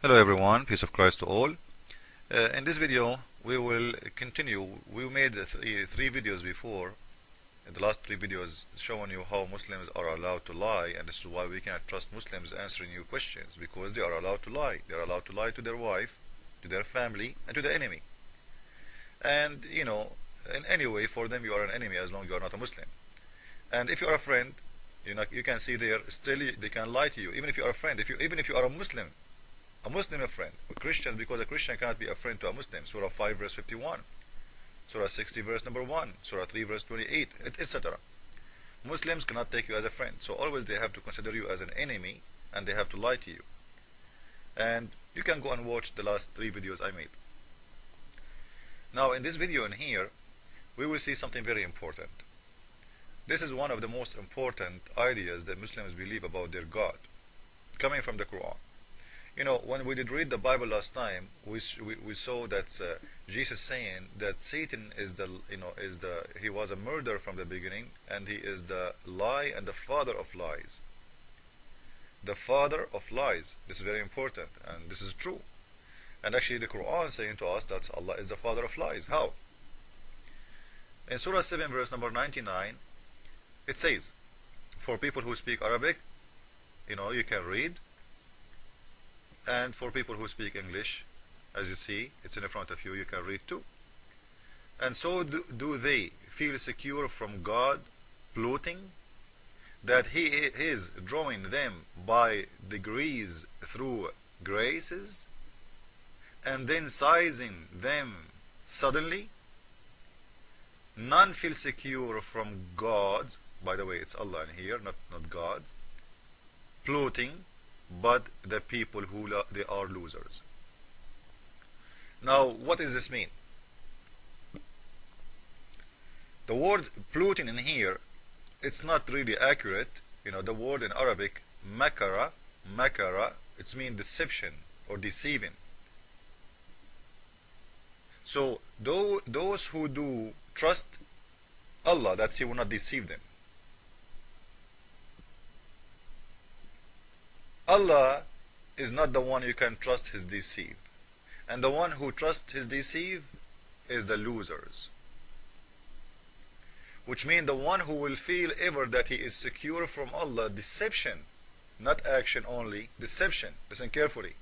Hello everyone, peace of Christ to all. In this video we will continue. We made three videos before. In the last three videos showing you how Muslims are allowed to lie, and this is why we cannot trust Muslims answering your questions, because they are allowed to lie. They are allowed to lie to their wife, to their family, and to the enemy. And in any way for them you are an enemy as long as you are not a Muslim. And if you are a friend, you can see there still they can lie to you, even if you are a friend. Even if you are a Muslim a friend. Christians, because a Christian cannot be a friend to a Muslim. Surah 5 verse 51, Surah 60 verse number 1, Surah 3 verse 28, etc. Muslims cannot take you as a friend, so always they have to consider you as an enemy, and they have to lie to you. And you can go and watch the last three videos I made. Now in this video in here we will see something very important. This is one of the most important ideas that Muslims believe about their God, coming from the Quran. When we did read the Bible last time, we saw that Jesus saying that Satan is he was a murderer from the beginning, and he is the lie and the father of lies. The father of lies. This is very important, and this is true. And actually the Quran is saying to us that Allah is the father of lies. How? In Surah 7 verse number 99, it says, for people who speak Arabic, you can read. And for people who speak English, as you see, it's in front of you, you can read too. And so do they feel secure from God plotting, that He is drawing them by degrees through graces, and then seizing them suddenly? None feel secure from God, by the way, it's Allah in here, not God, plotting, but the people who they are losers. Now, what does this mean? The word plotting in here, it's not really accurate. The word in Arabic, makara, it means deception or deceiving. So those who do trust Allah, that He will not deceive them. Allah is not the one you can trust His deceive, and the one who trusts His deceive is the losers. Which means the one who will feel ever that he is secure from Allah, deception, not action only, deception. Listen carefully.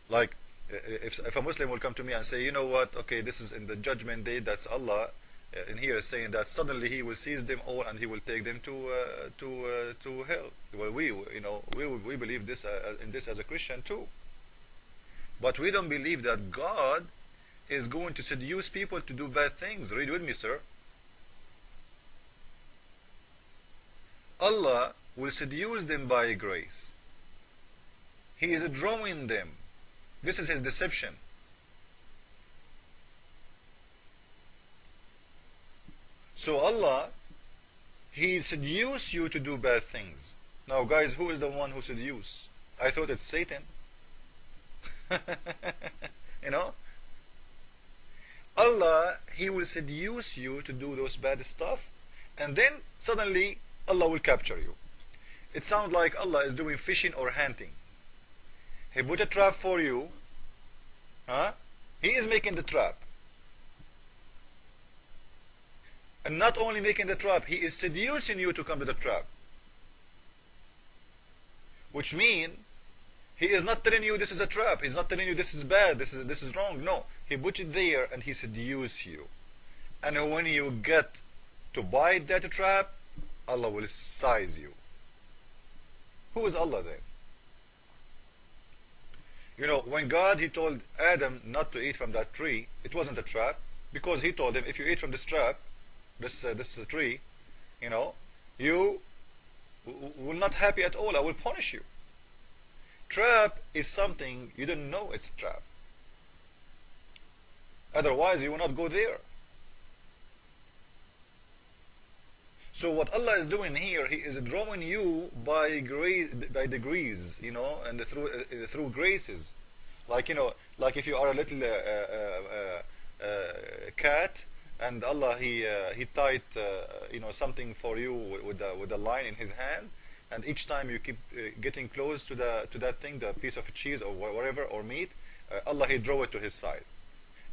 Like if a Muslim will come to me and say, you know what, okay, this is in the judgment day, that's Allah in here is saying that suddenly He will seize them all and He will take them to hell. Well, we believe this in this as a Christian too, but we don't believe that God is going to seduce people to do bad things. Read with me, sir. Allah will seduce them by grace. He is drawing them. This is His deception. So Allah, He seduces you to do bad things. Now guys, who is the one who seduces? I thought it's Satan. Allah, He will seduce you to do those bad stuff, and then suddenly Allah will capture you. It sounds like Allah is doing fishing or hunting. He put a trap for you. He is making the trap. And not only making the trap, He is seducing you to come to the trap. Which means He is not telling you this is a trap. He's not telling you this is bad, this is wrong. No, He put it there and He seduces you. And when you get to bite that trap, Allah will seize you. Who is Allah then? When God, He told Adam not to eat from that tree, it wasn't a trap, because He told him, if you eat from this trap, this tree, you will not happy at all. I will punish you. Trap is something you don't know it's a trap. Otherwise you will not go there. So what Allah is doing here, He is drawing you by degrees, and through graces. Like if you are a little cat, and Allah He tied something for you with a line in His hand, and each time you keep getting close to that thing, the piece of cheese or whatever, or meat, Allah He draw it to His side,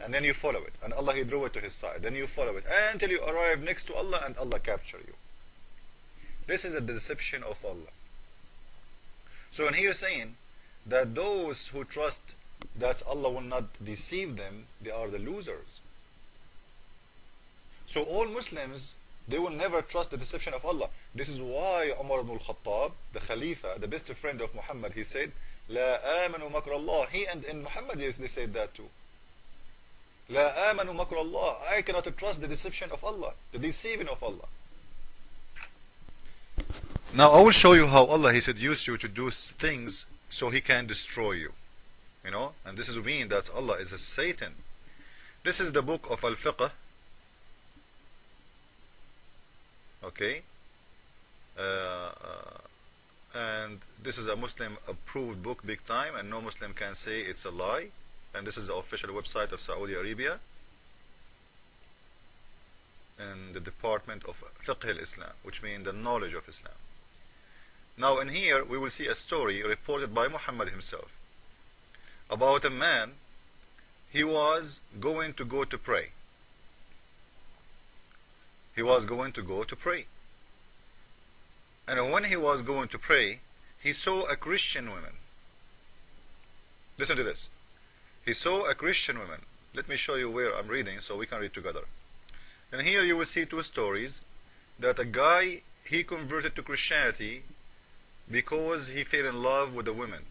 and then you follow it, and Allah He draw it to His side, then you follow it until you arrive next to Allah and Allah capture you. This is a deception of Allah. So in here saying that those who trust that Allah will not deceive them, they are the losers. So all Muslims, they will never trust the deception of Allah. This is why Umar ibn al-Khattab, the Khalifa, the best friend of Muhammad, he said, لا آمنوا مكر الله. He and Muhammad, yes, they said that too. لا آمنوا مكر الله. I cannot trust the deception of Allah, the deceiving of Allah. Now I will show you how Allah He seduced you to do things so He can destroy you. You know, and this is mean that Allah is a Satan. This is the book of Al-Fiqh. Okay, and this is a Muslim approved book big time, and no Muslim can say it's a lie. And this is the official website of Saudi Arabia and the Department of Fiqh al-Islam, which means the knowledge of Islam. Now in here we will see a story reported by Muhammad himself about a man. He was going to go to pray. He was going to go to pray. And when he was going to pray, he saw a Christian woman. Listen to this. He saw a Christian woman. Let me show you where I'm reading so we can read together. And here you will see two stories, that a guy, he converted to Christianity because he fell in love with a woman.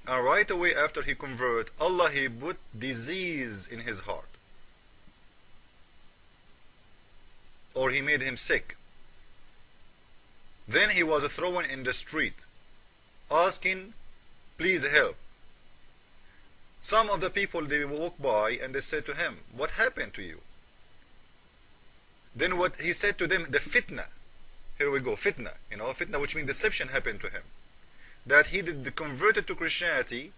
And right away after he converted, Allah He put disease in his heart, or He made him sick. Then he was thrown in the street asking, please help. Some of the people, they walked by and they said to him, what happened to you? Then what he said to them, the fitna, here we go, fitna, you know, fitna, which means deception, happened to him. That he did converted to Christianity,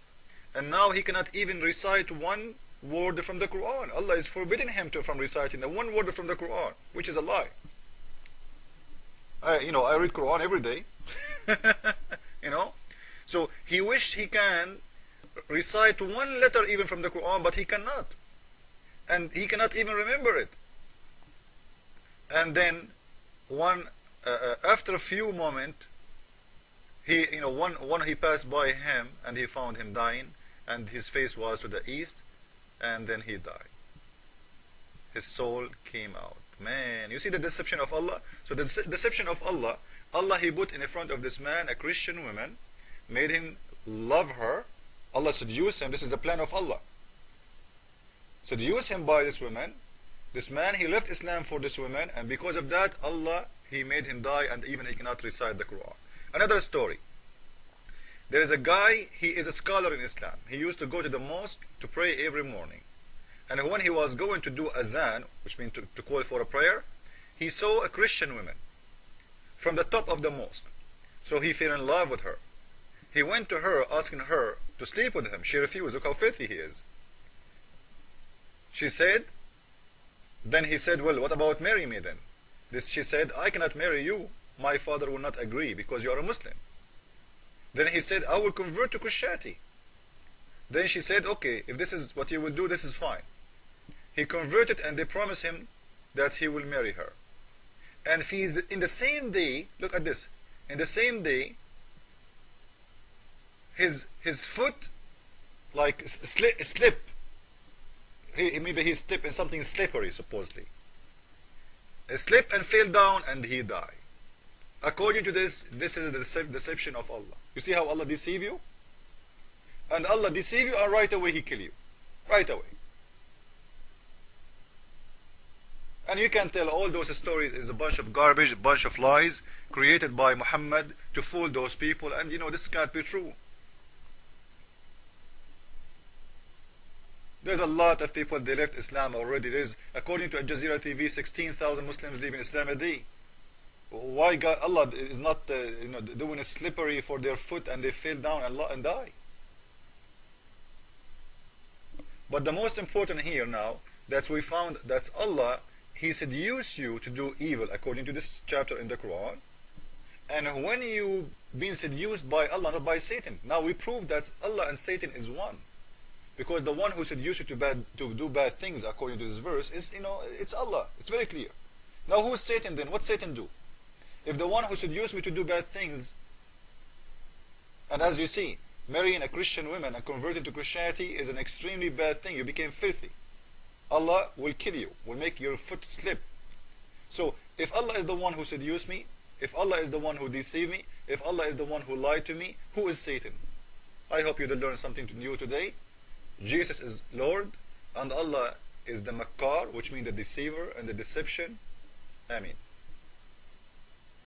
and now he cannot even recite one word from the Quran. Allah is forbidding him from reciting the one word from the Quran, which is a lie. I read Quran every day. You know, so he wished he can recite one letter even from the Quran, but he cannot, and he cannot even remember it. And then after a few moments, he passed by him and he found him dying, and his face was to the east, and then he died. His soul came out. Man, you see the deception of Allah? So the deception of Allah, Allah He put in front of this man a Christian woman, made him love her. Allah seduced him. This is the plan of Allah. Seduced him by this woman. This man, he left Islam for this woman, and because of that, Allah, He made him die, and even he cannot recite the Quran. Another story. There is a guy, he is a scholar in Islam. He used to go to the mosque to pray every morning. And when he was going to do azan, which means to call for a prayer, he saw a Christian woman from the top of the mosque. So he fell in love with her. He went to her asking her to sleep with him. She refused. Look how filthy he is. She said, then he said, well, what about marry me then? She said, I cannot marry you. My father will not agree because you are a Muslim. Then he said, I will convert to Christianity. Then she said, okay, if this is what you will do, this is fine. He converted, and they promised him that he will marry her. And in the same day, look at this, in the same day, his foot like slip. Maybe he stepped in something slippery, supposedly. He slipped and fell down, and he died. According to this is the deception of Allah. You see how Allah deceive you? And Allah deceive you, and right away He kill you. Right away. And you can tell all those stories is a bunch of garbage, a bunch of lies created by Muhammad to fool those people, and this can't be true. There's a lot of people, they left Islam already. There's, according to Al Jazeera TV, 16,000 Muslims leaving Islam a day. Why Allah is not doing a slippery for their foot, and they fell down and die? But the most important here now, that we found that Allah, He seduced you to do evil according to this chapter in the Quran, And when you being seduced by Allah, not by Satan, now we prove that Allah and Satan is one. Because the one who seduced you to do bad things, according to this verse, is, it's Allah. It's very clear. Now who is Satan then? What Satan do? If the one who seduced me to do bad things, and as you see, marrying a Christian woman and converting to Christianity is an extremely bad thing. You became filthy. Allah will kill you, will make your foot slip. So if Allah is the one who seduced me, if Allah is the one who deceived me, if Allah is the one who lied to me, who is Satan? I hope you did learn something new today. Jesus is Lord, and Allah is the Makkar, which means the deceiver and the deception. Ameen.